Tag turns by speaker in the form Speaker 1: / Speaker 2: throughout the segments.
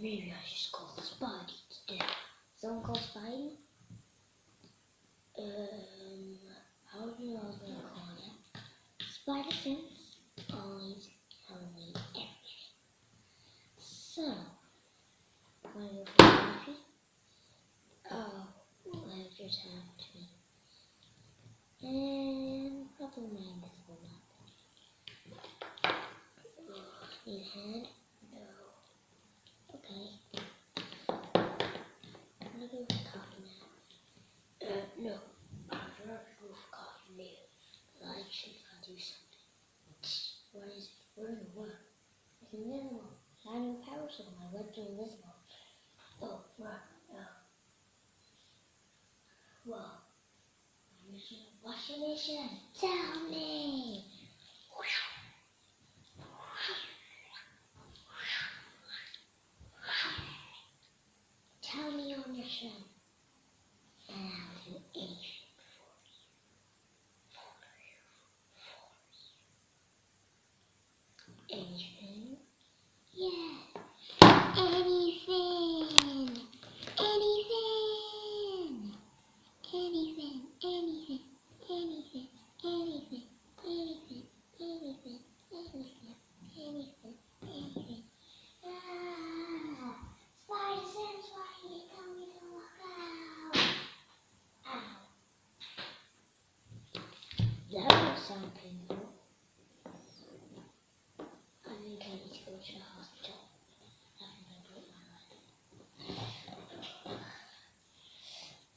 Speaker 1: Maybe I should call Spidey today. Someone call Spidey? How do you know I was gonna call it? Spider Sense always telling me everything. So, wanna go for coffee? Oh, let's just have to. And probably my invisible map. Need hand? No. Okay. I'm gonna go for coffee now. No. I'd rather go for coffee now. I should do something. What is it? Where in the world? It's invisible. I know power, so my webs are invisible. Oh, right. Well, what's your mission? Tell me! Tell me your mission, and I'll do anything for you. Anything? Yeah. Anything! Anything! Anything, anything, anything, anything, anything, anything, anything, anything, anything. Ah! Spider Sense, why did you tell me to look out? Ow. That will sound painful. I think I need to go to the hospital. I think I broke my leg.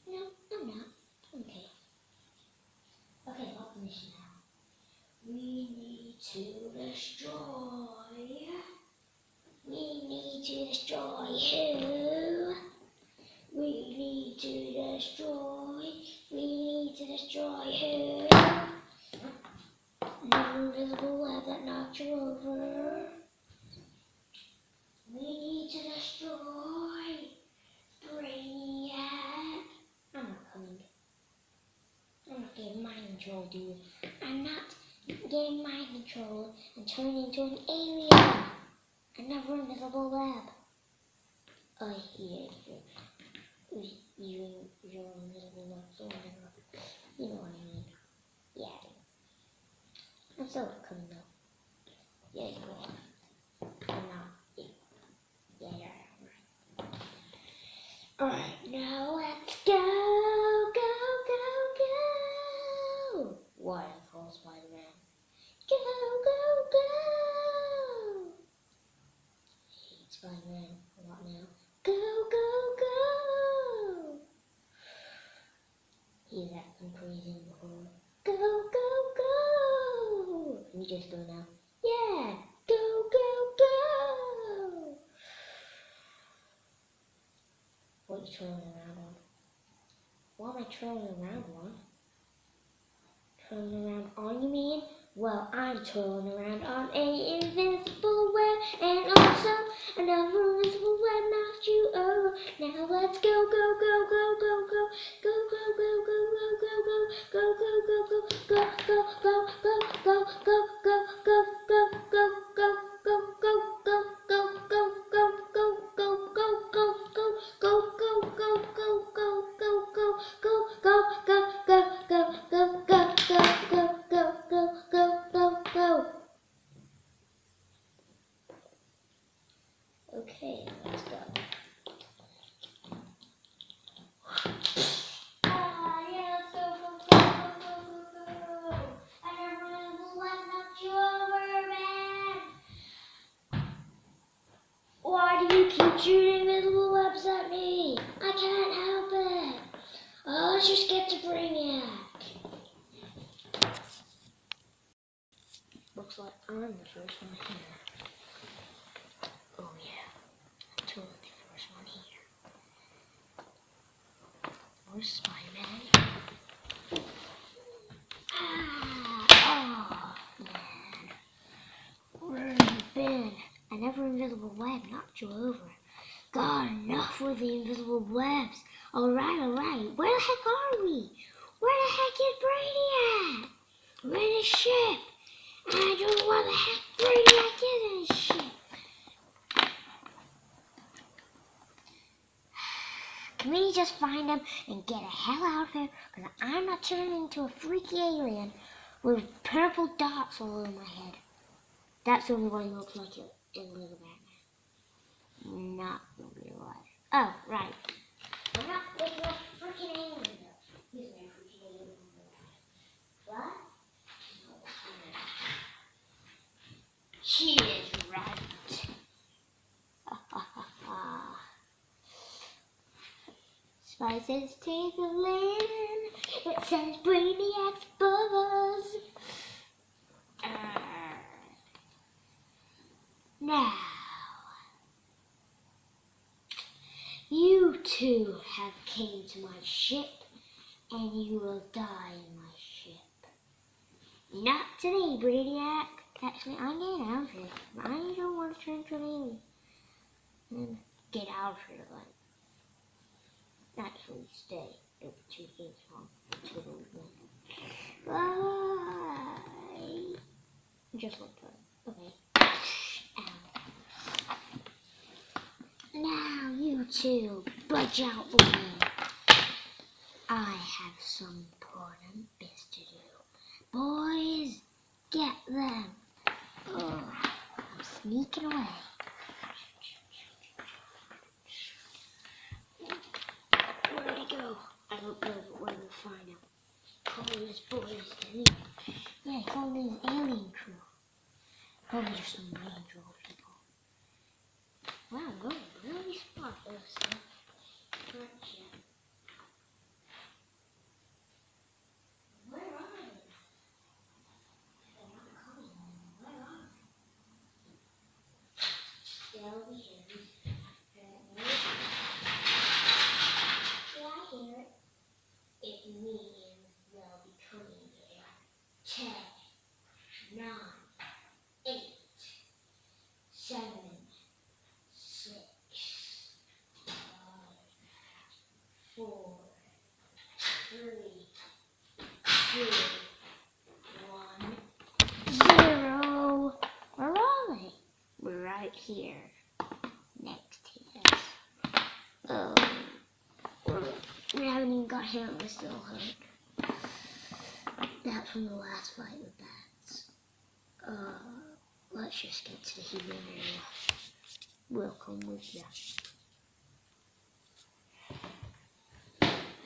Speaker 1: No, I'm not. Okay. Okay, what's the mission now? We need to destroy. We need to destroy who? We need to destroy. We need to destroy who? Never invisible web that knocked you over. We need to destroy Brainiac. I'm not coming. I'm not getting mind control, dude. I'm not getting mind control and turning into an alien. Another invisible web. I hear you. You're invisible web, so whatever. You know what I mean. Yeah. I'm so coming though. Yeah, you are. I'm not. Yeah, you're right. Alright, now let's go. Why I call Spider-Man? Go. I hate Spider-Man a lot now. Go. He's acting crazy before. Go. Can you just go now? Yeah. Go. What are you trolling around on? What am I trolling around on? Trolling around on, you mean? Well, I'm trolling around on a invisible web, and also another invisible web knocked you over. Now let's go. Okay, let's go. Yeah, let's go. I never knew the web knocked you over, man. Why do you keep shooting invisible webs at me? I can't help it. Oh, let's just get to Brainiac. Looks like I'm the first one here. Oh yeah, I'm totally the first one here. Where's Spider-Man? Oh man. Where have you been? Another invisible web knocked you over. God, enough with the invisible webs. Alright. Where the heck are we? Where the heck is Brainiac? We're in a ship. And I don't know where the heck Brainiac is in his ship. Can we just find him and get the hell out of here? Because I'm not turning into a freaky alien with purple dots all over my head. That's the only one who looks like it in Lego Batman. Not in real life. Oh, right. I'm not making a freaking alien though. He's a freaking alien in real life. What? She is right. Spices take the land. It says Brainiac's Buzz. Now, you two have came to my ship, and you will die in my ship. Not today, Brainiac. Actually, I'm getting out of here. I don't want to turn to an alien. Then get out of here, like. Actually, stay. There'll be two things wrong. Two Bye. Just like that. Okay. Ow. Now, you two, budge out with me. I have some important bits to do. Boys, get them. I'm sneaking away. Where'd he go? I don't know, but where we'll find him. Probably his boys. Yeah, probably his alien crew. Probably just some angel people. Wow, no, really spot those stuff. Gotcha. Where are they? They're not coming. Where are they? They'll be here. Yeah, I hear it. It means they'll be coming here. 10, 9, 8, 7, 6, 5, 4, 3, 2, 1, 0. Where are they? We're right here. Next to us. We haven't even got hit, we're still hurt. That's from the last fight with bats. Let's just get to the healing area. We'll come with ya.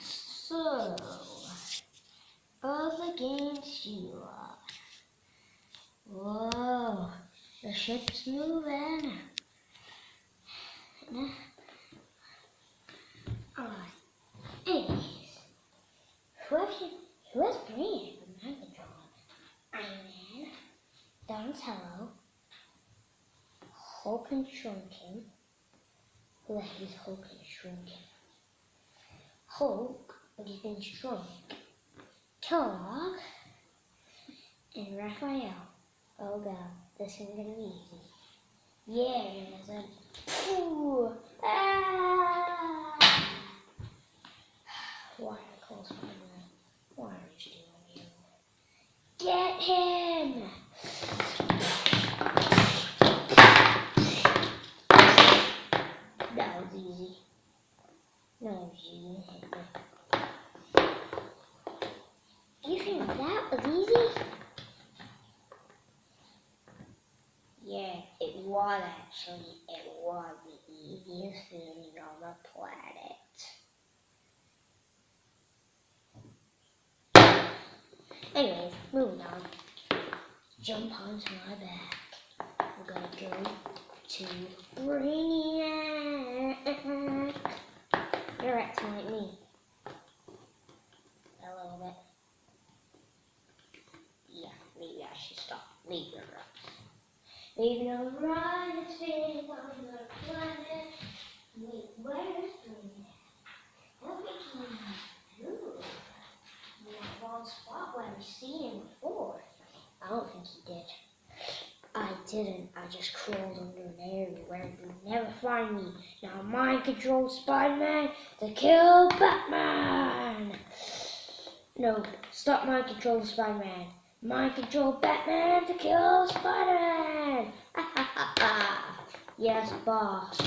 Speaker 1: So, up against you are. Whoa, the ship's moving. Alright, anyways, who's bringing the mind control? Iron Man, Donatello, Hulk and Shrunken. Who the heck is Hulk and Shrunken? Hulk, but he's been shrunk. Kellogg, and Raphael. Oh god, this is gonna be easy. Yeah, it isn't. Ooh, ah! Why are I close my eye? Why are you doing you? Get him! That was easy. That was easy. You think that was easy? Yeah, it was actually. It was the easiest thing on the planet. Anyways, moving on. Jump onto my back. We're gonna go to Brainiac. You're acting like me. A little bit. Yeah, maybe I should stop. Maybe you're right. Maybe I'm right, it's been on the planet. Wait, where's Brainiac? What did he do? In that wrong spot where we seen him before. I don't think he did. I didn't. I just crawled under an area where he would never find me. Now mind control Spider-Man to kill Batman. No, stop mind control Spider-Man. Mind control Batman to kill Spider-Man. Yes, boss.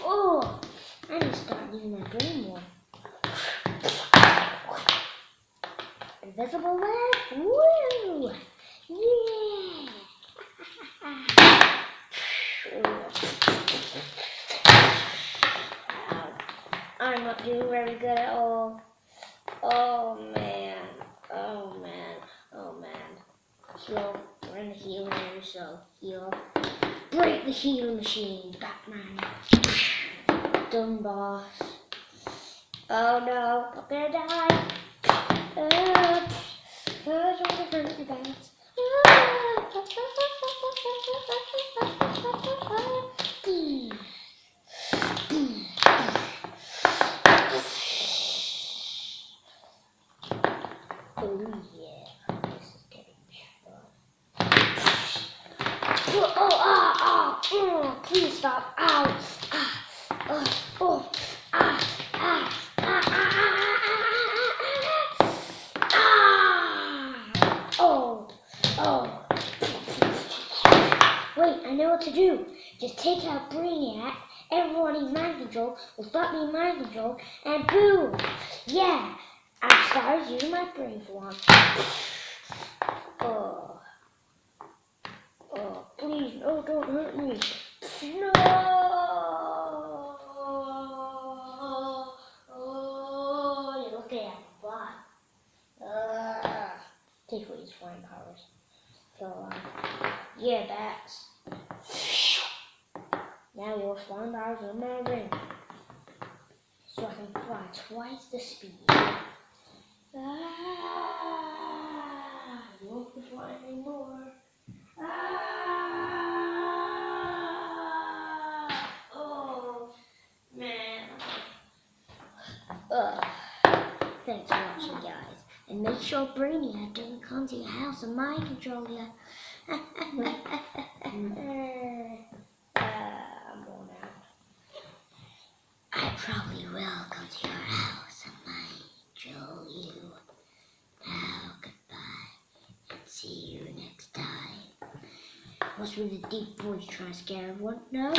Speaker 1: Oh, I need to start I'm using my brain more. Invisible web? Woo! Yeah! I'm not doing very good at all. Oh man. Oh man. Oh man. Heal. We're in the healing area, so heal. Break the healing machine, Batman. Done, boss. Oh no, I'm gonna die. Don't hurt me, bats. Oh yeah, this is getting fun. Please stop. Ow. Wait, I know what to do. Just take out Brainiac, everyone in mind control will stop me in mind control, and boom! Yeah, I started using my brain for once. Oh, please, no, don't hurt me. No! Oh, you look at what? Take away his flying powers. So, yeah, bats. Now your flying powers are in my ring. So I can fly twice the speed. You won't be flying anymore. Oh, man. Thanks for watching, guys. And make sure Brainiac doesn't come to your house and mind control you. I'm worn out. I probably will come to your house and mind control you. Now, goodbye, and see you next time. What's with the deep voice trying to scare everyone? No?